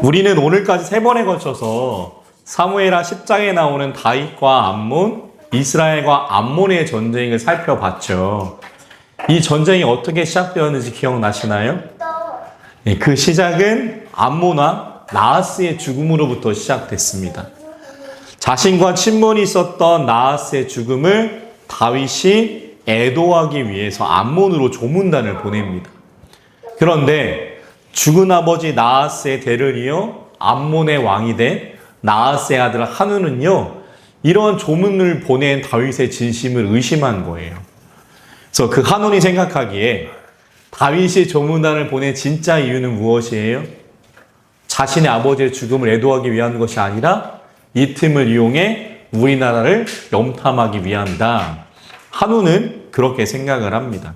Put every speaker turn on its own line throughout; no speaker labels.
우리는 오늘까지 3번에 걸쳐서 사무엘하 10장에 나오는 다윗과 암몬, 이스라엘과 암몬의 전쟁을 살펴봤죠. 이 전쟁이 어떻게 시작되었는지 기억나시나요? 그 시작은 암몬 왕 나하스의 죽음으로부터 시작됐습니다. 자신과 친분이 있었던 나하스의 죽음을 다윗이 애도하기 위해서 암몬으로 조문단을 보냅니다. 그런데 죽은 아버지 나하스의 대를 이어 암몬의 왕이 된 나하스의 아들 한운은요, 이런 조문을 보낸 다윗의 진심을 의심한 거예요. 그래서 그 한운이 생각하기에 다윗이 조문단을 보낸 진짜 이유는 무엇이에요? 자신의 아버지의 죽음을 애도하기 위한 것이 아니라 이 틈을 이용해 우리나라를 염탐하기 위함이다. 한운은 그렇게 생각을 합니다.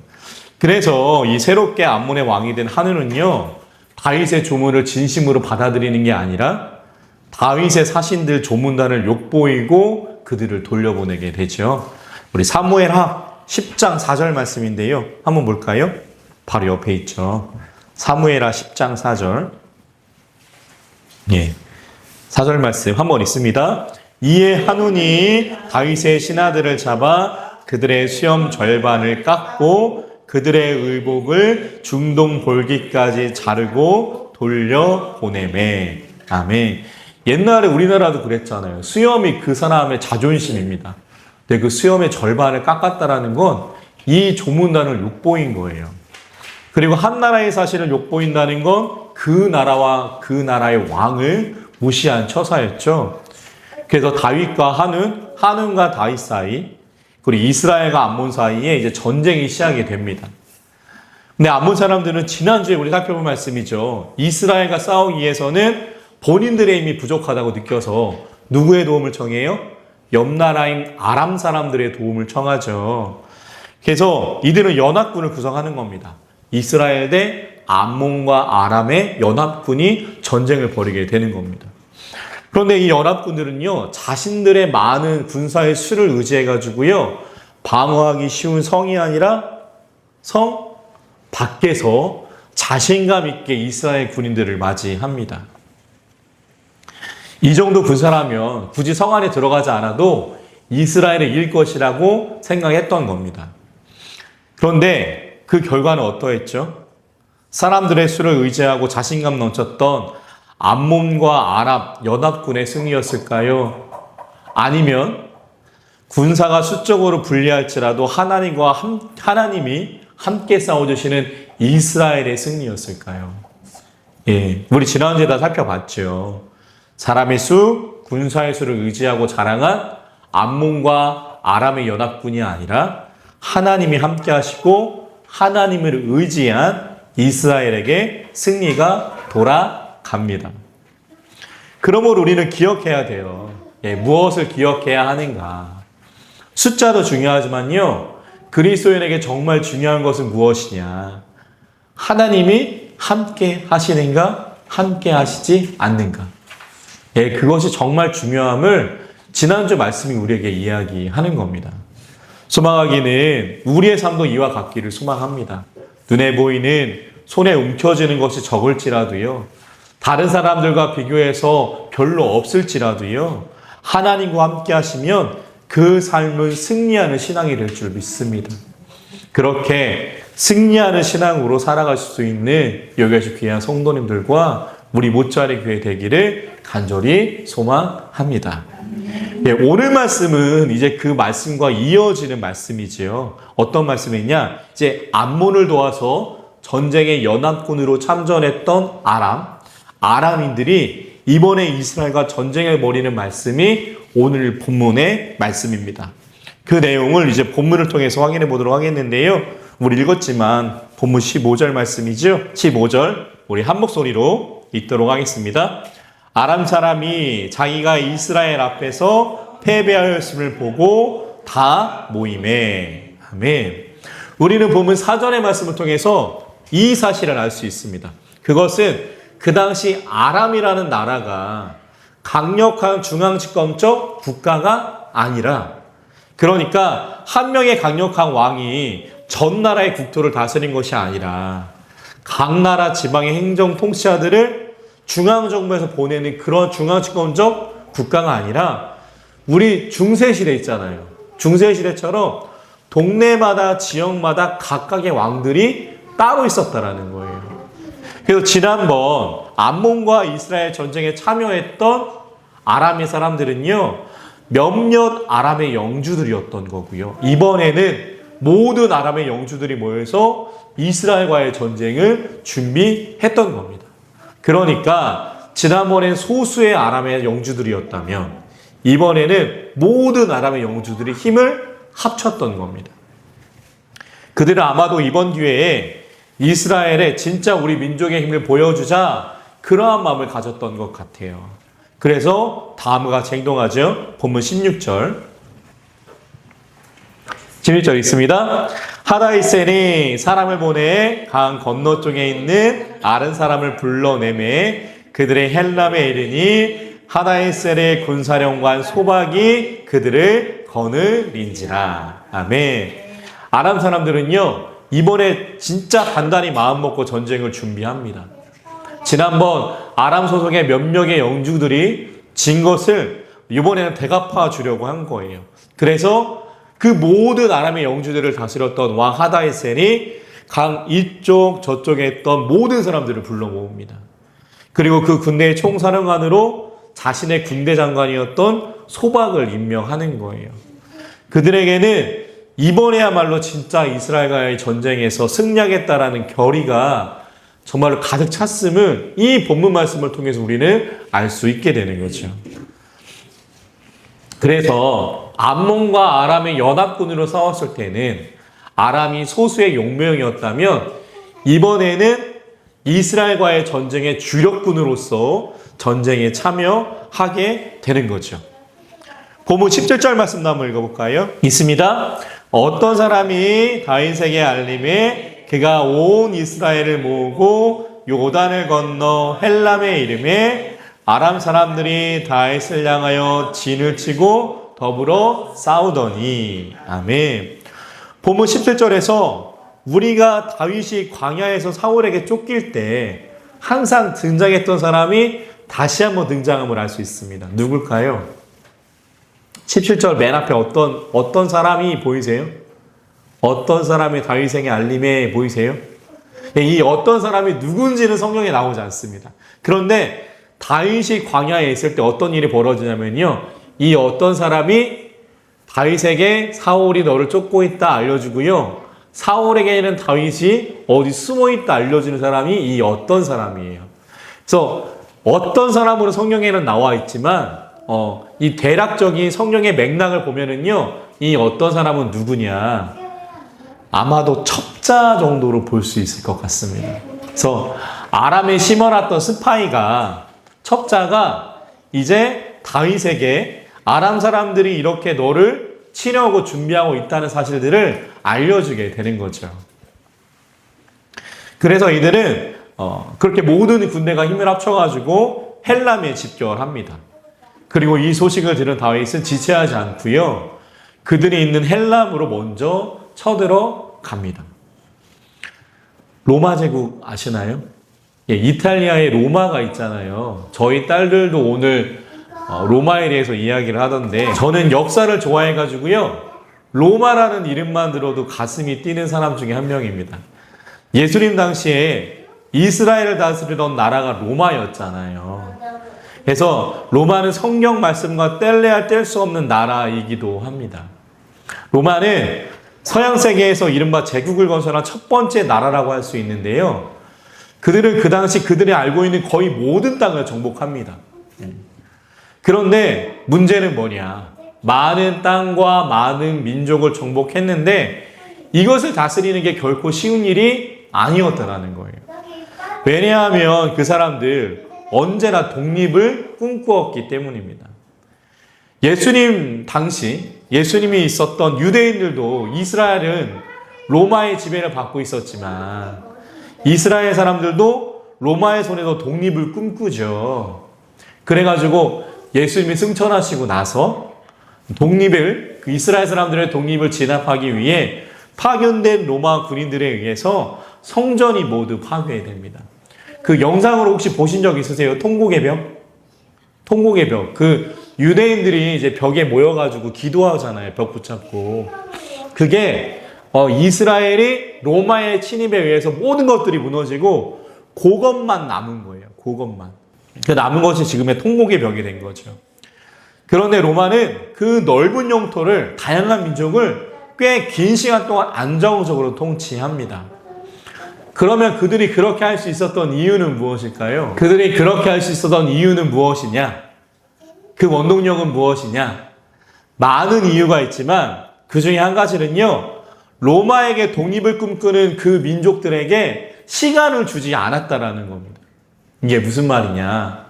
그래서 이 새롭게 암몬의 왕이 된 한운은요, 다윗의 조문을 진심으로 받아들이는 게 아니라 다윗의 사신들 조문단을 욕보이고 그들을 돌려보내게 되죠. 우리 사무엘하 10장 4절 말씀인데요. 한번 볼까요? 바로 옆에 있죠. 사무엘하 10장 4절. 예. 4절 말씀 한번 있습니다. 이에 한운이 다윗의 신하들을 잡아 그들의 수염 절반을 깎고 그들의 의복을 중동 볼기까지 자르고 돌려보내매. 아멘. 옛날에 우리나라도 그랬잖아요. 수염이 그 사람의 자존심입니다. 근데 그 수염의 절반을 깎았다라는 건 이 조문단을 욕보인 거예요. 그리고 한 나라의 사실을 욕보인다는 건 그 나라와 그 나라의 왕을 무시한 처사였죠. 그래서 다윗과 한운과 다윗 사이, 그리고 이스라엘과 암몬 사이에 이제 전쟁이 시작이 됩니다. 근데 암몬 사람들은 지난주에 우리 살펴본 말씀이죠. 이스라엘과 싸우기 위해서는 본인들의 힘이 부족하다고 느껴서 누구의 도움을 청해요? 옆 나라인 아람 사람들의 도움을 청하죠. 그래서 이들은 연합군을 구성하는 겁니다. 이스라엘 대 암몬과 아람의 연합군이 전쟁을 벌이게 되는 겁니다. 그런데 이 연합군들은요, 자신들의 많은 군사의 수를 의지해가지고요, 방어하기 쉬운 성이 아니라 성 밖에서 자신감 있게 이스라엘 군인들을 맞이합니다. 이 정도 군사라면 굳이 성 안에 들어가지 않아도 이스라엘을 이길 것이라고 생각했던 겁니다. 그런데 그 결과는 어떠했죠? 사람들의 수를 의지하고 자신감 넘쳤던 암몬과 아람 연합군의 승리였을까요? 아니면 군사가 수적으로 불리할지라도 하나님이 함께 싸워주시는 이스라엘의 승리였을까요? 예, 우리 지난주에 다 살펴봤죠. 사람의 수, 군사의 수를 의지하고 자랑한 암몬과 아람의 연합군이 아니라 하나님이 함께 하시고 하나님을 의지한 이스라엘에게 승리가 돌아갑니다. 그러므로 우리는 기억해야 돼요. 예, 무엇을 기억해야 하는가? 숫자도 중요하지만요, 그리스도인에게 정말 중요한 것은 무엇이냐? 하나님이 함께 하시는가? 함께 하시지 않는가? 예, 그것이 정말 중요함을 지난주 말씀이 우리에게 이야기하는 겁니다. 소망하기는 우리의 삶도 이와 같기를 소망합니다. 눈에 보이는 손에 움켜쥐는 것이 적을지라도요, 다른 사람들과 비교해서 별로 없을지라도요, 하나님과 함께 하시면 그 삶은 승리하는 신앙이 될 줄 믿습니다. 그렇게 승리하는 신앙으로 살아갈 수 있는 여기까지 귀한 성도님들과 우리 모짜리 교회 되기를 간절히 소망합니다. 예, 오늘 말씀은 이제 그 말씀과 이어지는 말씀이지요. 어떤 말씀이냐? 이제 암몬을 도와서 전쟁의 연합군으로 참전했던 아람인들이 이번에 이스라엘과 전쟁을 벌이는 말씀이 오늘 본문의 말씀입니다. 그 내용을 이제 본문을 통해서 확인해 보도록 하겠는데요. 우리 읽었지만 본문 15절 말씀이죠. 15절 우리 한 목소리로 읽도록 하겠습니다. 아람 사람이 자기가 이스라엘 앞에서 패배하였음을 보고 다 모이매. 아멘. 우리는 본문 4절의 말씀을 통해서 이 사실을 알 수 있습니다. 그것은 그 당시 아람이라는 나라가 강력한 중앙집권적 국가가 아니라, 그러니까 한 명의 강력한 왕이 전 나라의 국토를 다스린 것이 아니라 각 나라 지방의 행정 통치자들을 중앙정부에서 보내는 그런 중앙집권적 국가가 아니라 우리 중세시대 있잖아요. 중세시대처럼 동네마다 지역마다 각각의 왕들이 따로 있었다라는 거예요. 그래서 지난번 암몬과 이스라엘 전쟁에 참여했던 아람의 사람들은요, 몇몇 아람의 영주들이었던 거고요. 이번에는 모든 아람의 영주들이 모여서 이스라엘과의 전쟁을 준비했던 겁니다. 그러니까 지난번엔 소수의 아람의 영주들이었다면 이번에는 모든 아람의 영주들이 힘을 합쳤던 겁니다. 그들은 아마도 이번 기회에 이스라엘에 진짜 우리 민족의 힘을 보여주자 그러한 마음을 가졌던 것 같아요. 그래서 다음과 같이 행동하죠. 본문 16절. 16절 있습니다. 하다이셀이 사람을 보내 강 건너쪽에 있는 아른 사람을 불러내매 그들의 헬람에 이르니 하다이셀의 군사령관 소박이 그들을 거느린지라. 아멘. 아람 사람들은요, 이번에 진짜 단단히 마음먹고 전쟁을 준비합니다. 지난번 아람 소속의 몇 명의 영주들이 진 것을 이번에는 대갚아 주려고 한 거예요. 그래서 그 모든 아람의 영주들을 다스렸던 왕 하다에셀이 강 이쪽 저쪽에 있던 모든 사람들을 불러 모읍니다. 그리고 그 군대의 총사령관으로 자신의 군대 장관이었던 소박을 임명하는 거예요. 그들에게는 이번에야말로 진짜 이스라엘과의 전쟁에서 승리하겠다라는 결의가 정말로 가득 찼음을 이 본문 말씀을 통해서 우리는 알 수 있게 되는 거죠. 그래서 암몬과 아람의 연합군으로 싸웠을 때는 아람이 소수의 용병이었다면 이번에는 이스라엘과의 전쟁의 주력군으로서 전쟁에 참여하게 되는 거죠. 본문 17절 말씀도 한번 읽어볼까요? 있습니다. 어떤 사람이 다윗에게 알림에 그가 온 이스라엘을 모으고 요단을 건너 헬람에 이름에 아람 사람들이 다윗을 향하여 진을 치고 더불어 싸우더니. 아멘. 본문 17절에서 우리가 다윗이 광야에서 사울에게 쫓길 때 항상 등장했던 사람이 다시 한번 등장함을 알 수 있습니다. 누굴까요? 17절 맨 앞에 어떤 사람이 보이세요? 어떤 사람이 다윗에게 알림에 보이세요? 이 어떤 사람이 누군지는 성경에 나오지 않습니다. 그런데 다윗이 광야에 있을 때 어떤 일이 벌어지냐면요, 이 어떤 사람이 다윗에게 사울이 너를 쫓고 있다 알려주고요, 사울에게는 다윗이 어디 숨어 있다 알려주는 사람이 이 어떤 사람이에요. 그래서 어떤 사람으로 성경에는 나와 있지만 이 대략적인 성경의 맥락을 보면은요, 이 어떤 사람은 누구냐, 아마도 첩자 정도로 볼 수 있을 것 같습니다. 그래서 아람에 심어놨던 스파이가, 첩자가 이제 다윗에게 아람 사람들이 이렇게 너를 치려고 준비하고 있다는 사실들을 알려주게 되는 거죠. 그래서 이들은 그렇게 모든 군대가 힘을 합쳐가지고 헬람에 집결합니다. 그리고 이 소식을 들은 다윗은 지체하지 않고요, 그들이 있는 헬람으로 먼저 쳐들어 갑니다. 로마 제국 아시나요? 예, 이탈리아에 로마가 있잖아요. 저희 딸들도 오늘 로마에 대해서 이야기를 하던데, 저는 역사를 좋아해가지고요, 로마라는 이름만 들어도 가슴이 뛰는 사람 중에 한 명입니다. 예수님 당시에 이스라엘을 다스리던 나라가 로마였잖아요. 그래서 로마는 성경 말씀과 뗄래야 뗄 수 없는 나라이기도 합니다. 로마는 서양 세계에서 이른바 제국을 건설한 첫 번째 나라라고 할 수 있는데요, 그들은 그 당시 그들이 알고 있는 거의 모든 땅을 정복합니다. 그런데 문제는 뭐냐, 많은 땅과 많은 민족을 정복했는데 이것을 다스리는 게 결코 쉬운 일이 아니었다라는 거예요. 왜냐하면 그 사람들 언제나 독립을 꿈꾸었기 때문입니다. 예수님 당시 예수님이 있었던 유대인들도 이스라엘은 로마의 지배를 받고 있었지만 이스라엘 사람들도 로마의 손에서 독립을 꿈꾸죠. 그래가지고 예수님이 승천하시고 나서 이스라엘 사람들의 독립을 진압하기 위해 파견된 로마 군인들에 의해서 성전이 모두 파괴됩니다. 그 영상으로 혹시 보신 적 있으세요? 통곡의 벽? 통곡의 벽. 그 유대인들이 이제 벽에 모여가지고 기도하잖아요. 벽 붙잡고. 그게 이스라엘이 로마의 침입에 의해서 모든 것들이 무너지고 그것만 남은 거예요. 그것만. 그 남은 것이 지금의 통곡의 벽이 된 거죠. 그런데 로마는 그 넓은 영토를 다양한 민족을 꽤 긴 시간 동안 안정적으로 통치합니다. 그러면 그들이 그렇게 할 수 있었던 이유는 무엇일까요? 그들이 그렇게 할 수 있었던 이유는 무엇이냐? 그 원동력은 무엇이냐? 많은 이유가 있지만 그 중에 한 가지는요. 로마에게 독립을 꿈꾸는 그 민족들에게 시간을 주지 않았다라는 겁니다. 이게 무슨 말이냐?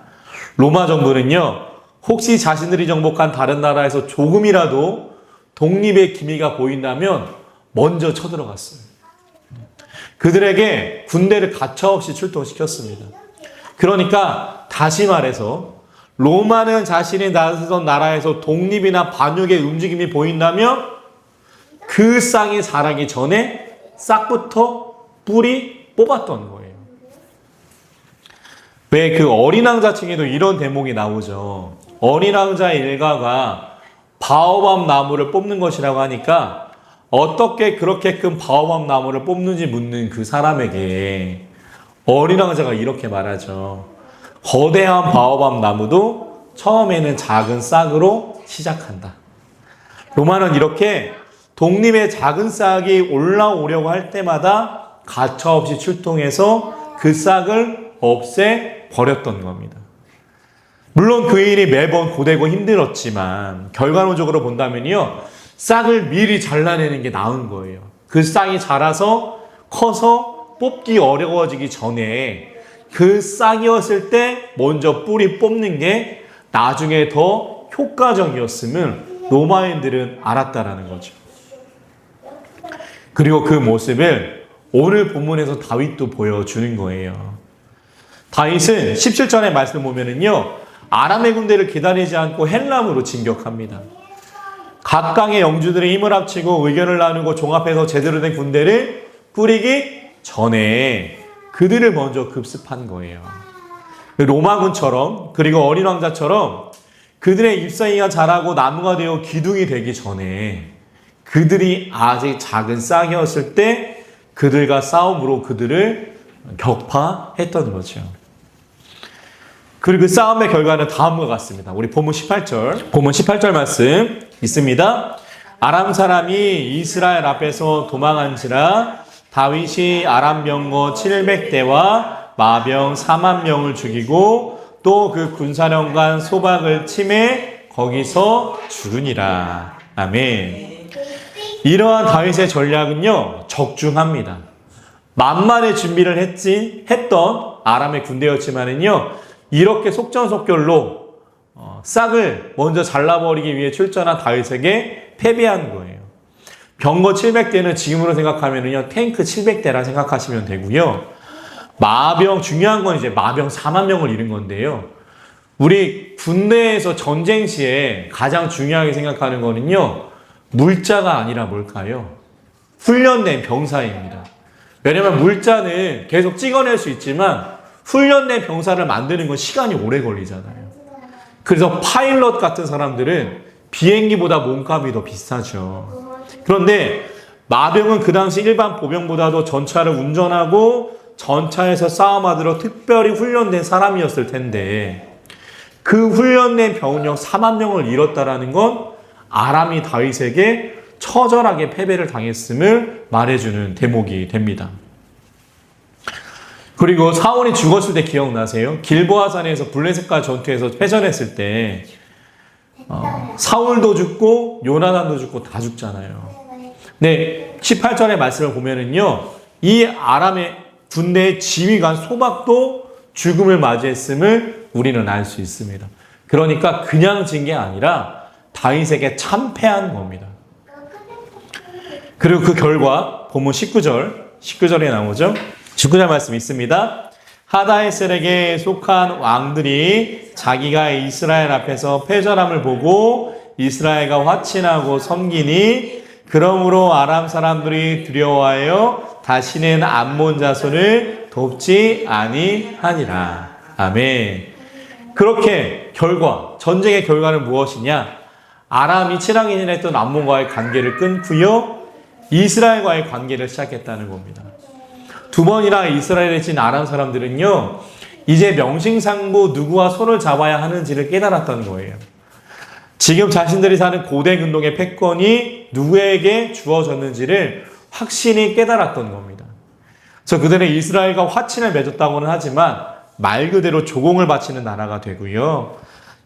로마 정부는요. 혹시 자신들이 정복한 다른 나라에서 조금이라도 독립의 기미가 보인다면 먼저 쳐들어갔어요. 그들에게 군대를 가차없이 출동시켰습니다. 그러니까 다시 말해서 로마는 자신이 나서던 나라에서 독립이나 반역의 움직임이 보인다면 그 싹이 자라기 전에 싹부터 뿌리 뽑았던 거예요. 왜 그 어린 왕자 층에도 이런 대목이 나오죠. 어린 왕자의 일가가 바오밥 나무를 뽑는 것이라고 하니까 어떻게 그렇게 큰 바오밥 나무를 뽑는지 묻는 그 사람에게 어린 왕자가 이렇게 말하죠. 거대한 바오밥 나무도 처음에는 작은 싹으로 시작한다. 로마는 이렇게 독립의 작은 싹이 올라오려고 할 때마다 가차없이 출동해서 그 싹을 없애버렸던 겁니다. 물론 그 일이 매번 고되고 힘들었지만 결과론적으로 본다면요. 싹을 미리 잘라내는 게 나은 거예요. 그 싹이 자라서 커서 뽑기 어려워지기 전에 그 싹이었을 때 먼저 뿌리 뽑는 게 나중에 더 효과적이었음을 로마인들은 알았다라는 거죠. 그리고 그 모습을 오늘 본문에서 다윗도 보여주는 거예요. 다윗은 17절의 말씀을 보면은요, 아람의 군대를 기다리지 않고 헬람으로 진격합니다. 각강의 영주들의 힘을 합치고 의견을 나누고 종합해서 제대로 된 군대를 꾸리기 전에 그들을 먼저 급습한 거예요. 로마군처럼 그리고 어린 왕자처럼 그들의 잎사귀가 자라고 나무가 되어 기둥이 되기 전에 그들이 아직 작은 싹이었을 때 그들과 싸움으로 그들을 격파했던 거죠. 그리고 그 싸움의 결과는 다음과 같습니다. 우리 본문 18절 말씀 있습니다. 아람 사람이 이스라엘 앞에서 도망한지라 다윗이 아람 병거 700대와 마병 4만 명을 죽이고 또 그 군사령관 소박을 침해 거기서 죽으니라. 아멘. 이러한 다윗의 전략은요, 적중합니다. 만만의 준비를 했던 아람의 군대였지만은요, 이렇게 속전속결로 싹을 먼저 잘라버리기 위해 출전한 다윗에게 패배한 거예요. 병거 700대는 지금으로 생각하면은요, 탱크 700대라 생각하시면 되고요. 마병, 중요한 건 이제 마병 4만 명을 잃은 건데요. 우리 군대에서 전쟁 시에 가장 중요하게 생각하는 거는요, 물자가 아니라 뭘까요? 훈련된 병사입니다. 왜냐면 물자는 계속 찍어낼 수 있지만 훈련된 병사를 만드는 건 시간이 오래 걸리잖아요. 그래서 파일럿 같은 사람들은 비행기보다 몸값이 더 비싸죠. 그런데 마병은 그 당시 일반 보병보다도 전차를 운전하고 전차에서 싸움하도록 특별히 훈련된 사람이었을 텐데 그 훈련된 병력 4만 명을 잃었다라는 건 아람이 다윗에게 처절하게 패배를 당했음을 말해주는 대목이 됩니다. 그리고 사울이 죽었을 때 기억나세요? 길보아산에서 블레셋과 전투에서 패전했을 때 사울도 죽고 요나단도 죽고 다 죽잖아요. 네, 18절의 말씀을 보면은요, 이 아람의 군대의 지휘관 소박도 죽음을 맞이했음을 우리는 알 수 있습니다. 그러니까 그냥 진 게 아니라 다윗에게 참패한 겁니다. 그리고 그 결과 본문 19절에 나오죠. 19절 말씀 있습니다. 하다에셀에게 속한 왕들이 자기가 이스라엘 앞에서 패전함을 보고 이스라엘과 화친하고 섬기니 그러므로 아람 사람들이 두려워하여 다시는 암몬 자손을 돕지 아니하니라. 아멘. 그렇게 전쟁의 결과는 무엇이냐? 아람이 친하게 지냈던 암몬과의 관계를 끊고요, 이스라엘과의 관계를 시작했다는 겁니다. 두 번이나 이스라엘에 진 아람 사람들은요, 이제 명심상부 누구와 손을 잡아야 하는지를 깨달았던 거예요. 지금 자신들이 사는 고대 근동의 패권이 누구에게 주어졌는지를 확신히 깨달았던 겁니다. 그래서 그들은 이스라엘과 화친을 맺었다고는 하지만 말 그대로 조공을 바치는 나라가 되고요,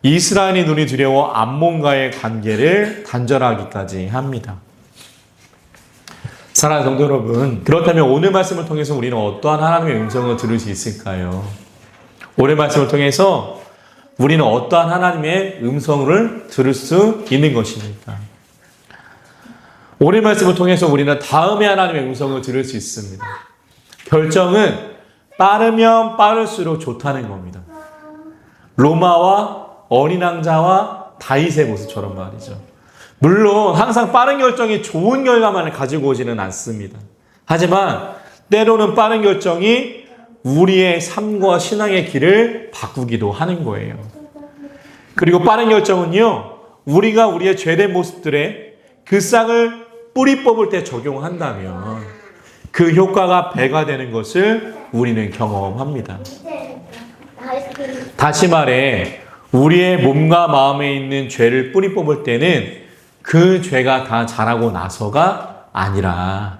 이스라엘이 눈이 두려워 암몬과의 관계를 단절하기까지 합니다. 사랑하는 성도 여러분, 그렇다면 오늘 말씀을 통해서 우리는 어떠한 하나님의 음성을 들을 수 있을까요? 오늘 말씀을 통해서 우리는 어떠한 하나님의 음성을 들을 수 있는 것입니까? 오늘 말씀을 통해서 우리는 다음에 하나님의 음성을 들을 수 있습니다. 결정은 빠르면 빠를수록 좋다는 겁니다. 로마와 어린 왕자와 다윗의 모습처럼 말이죠. 물론 항상 빠른 결정이 좋은 결과만을 가지고 오지는 않습니다. 하지만 때로는 빠른 결정이 우리의 삶과 신앙의 길을 바꾸기도 하는 거예요. 그리고 빠른 결정은요, 우리가 우리의 죄된 모습들에 그 싹을 뿌리 뽑을 때 적용한다면 그 효과가 배가 되는 것을 우리는 경험합니다. 다시 말해, 우리의 몸과 마음에 있는 죄를 뿌리 뽑을 때는 그 죄가 다 자라고 나서가 아니라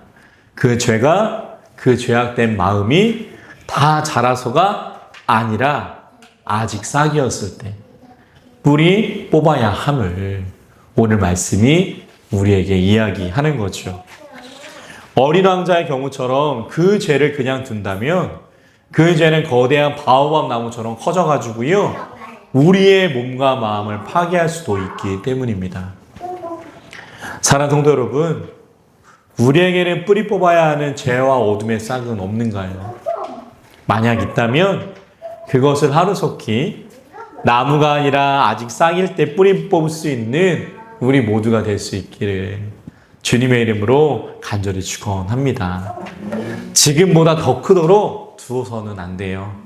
그 죄가, 그 죄악된 마음이 다 자라서가 아니라 아직 싹이었을 때 뿌리 뽑아야 함을 오늘 말씀이 우리에게 이야기하는 거죠. 어린 왕자의 경우처럼 그 죄를 그냥 둔다면 그 죄는 거대한 바오밥 나무처럼 커져가지고요, 우리의 몸과 마음을 파괴할 수도 있기 때문입니다. 사랑하는 성도 여러분, 우리에게는 뿌리 뽑아야 하는 죄와 어둠의 싹은 없는가요? 만약 있다면 그것을 하루속히 나무가 아니라 아직 싹일 때 뿌리 뽑을 수 있는 우리 모두가 될 수 있기를 주님의 이름으로 간절히 축원합니다. 지금보다 더 크도록 두어서는 안 돼요.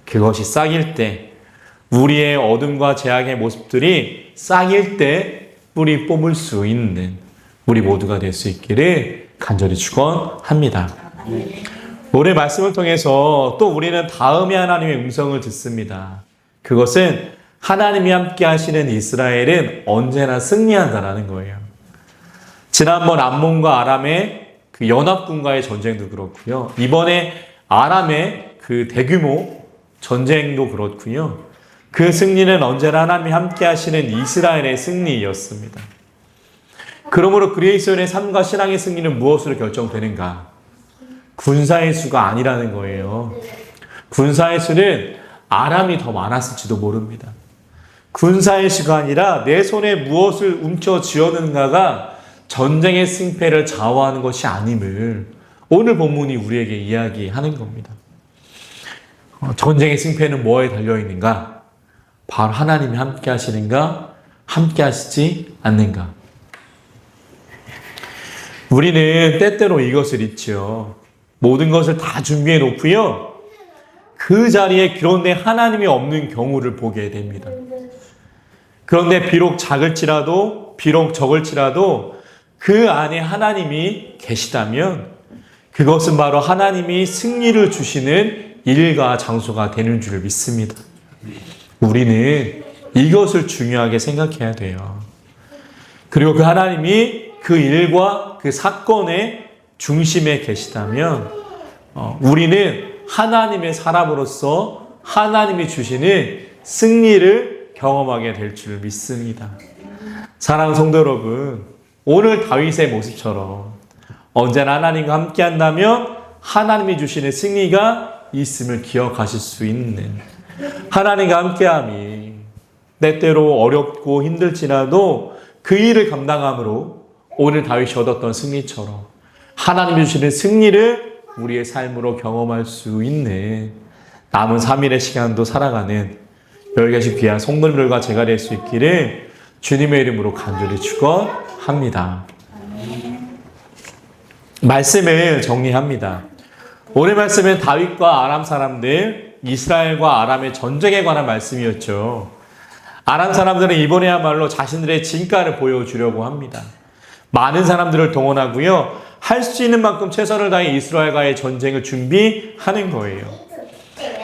그것이 싹일 때, 우리의 어둠과 죄악의 모습들이 싹일 때 뿌리 뽑을 수 있는 우리 모두가 될 수 있기를 간절히 축원합니다. 오늘 말씀을 통해서 또 우리는 다음에 하나님의 음성을 듣습니다. 그것은 하나님이 함께 하시는 이스라엘은 언제나 승리한다라는 거예요. 지난번 암몬과 아람의 그 연합군과의 전쟁도 그렇고요, 이번에 아람의 그 대규모 전쟁도 그렇고요, 그 승리는 언제나 하나님이 함께 하시는 이스라엘의 승리였습니다. 그러므로 그리스도인의 삶과 신앙의 승리는 무엇으로 결정되는가? 군사의 수가 아니라는 거예요. 군사의 수는 아람이 더 많았을지도 모릅니다. 군사의 수가 아니라 내 손에 무엇을 움켜 쥐었는가가 전쟁의 승패를 좌우하는 것이 아님을 오늘 본문이 우리에게 이야기하는 겁니다. 전쟁의 승패는 뭐에 달려있는가? 바로 하나님이 함께 하시는가? 함께 하시지 않는가? 우리는 때때로 이것을 잊죠. 모든 것을 다 준비해 놓고요, 그 자리에 그런데 하나님이 없는 경우를 보게 됩니다. 그런데 비록 작을지라도, 비록 적을지라도 그 안에 하나님이 계시다면 그것은 바로 하나님이 승리를 주시는 일과 장소가 되는 줄 믿습니다. 우리는 이것을 중요하게 생각해야 돼요. 그리고 그 하나님이 그 일과 그 사건의 중심에 계시다면 우리는 하나님의 사람으로서 하나님이 주시는 승리를 경험하게 될 줄 믿습니다. 사랑하는 성도 여러분, 오늘 다윗의 모습처럼 언제나 하나님과 함께 한다면 하나님이 주시는 승리가 있음을 기억하실 수 있는, 하나님과 함께함이 때때로 어렵고 힘들지라도 그 일을 감당함으로 오늘 다윗이 얻었던 승리처럼 하나님이 주시는 승리를 우리의 삶으로 경험할 수 있는 남은 3일의 시간도 살아가는 여기 계신 귀한 성도님들과 제가 될 수 있기를 주님의 이름으로 간절히 축원합니다. 말씀을 정리합니다. 오늘 말씀은 다윗과 아람 사람들, 이스라엘과 아람의 전쟁에 관한 말씀이었죠. 아람 사람들은 이번에야말로 자신들의 진가를 보여주려고 합니다. 많은 사람들을 동원하고요. 할 수 있는 만큼 최선을 다해 이스라엘과의 전쟁을 준비하는 거예요.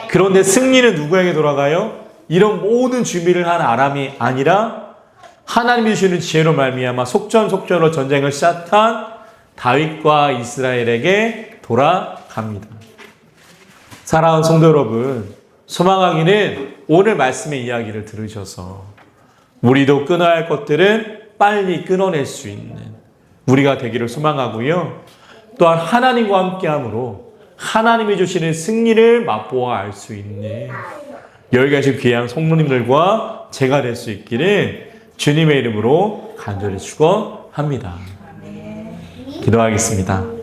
그런데 승리는 누구에게 돌아가요? 이런 모든 준비를 한 아람이 아니라 하나님이 주시는 지혜로 말미암아 속전속결로 전쟁을 시작한 다윗과 이스라엘에게 돌아갑니다. 사랑하는 성도 여러분, 소망하기는 오늘 말씀의 이야기를 들으셔서 우리도 끊어야 할 것들은 빨리 끊어낼 수 있는 우리가 되기를 소망하고요. 또한 하나님과 함께함으로 하나님이 주시는 승리를 맛보아 알 수 있는 여기 계신 귀한 성도님들과 제가 될 수 있기를 주님의 이름으로 간절히 축원합니다. 기도하겠습니다.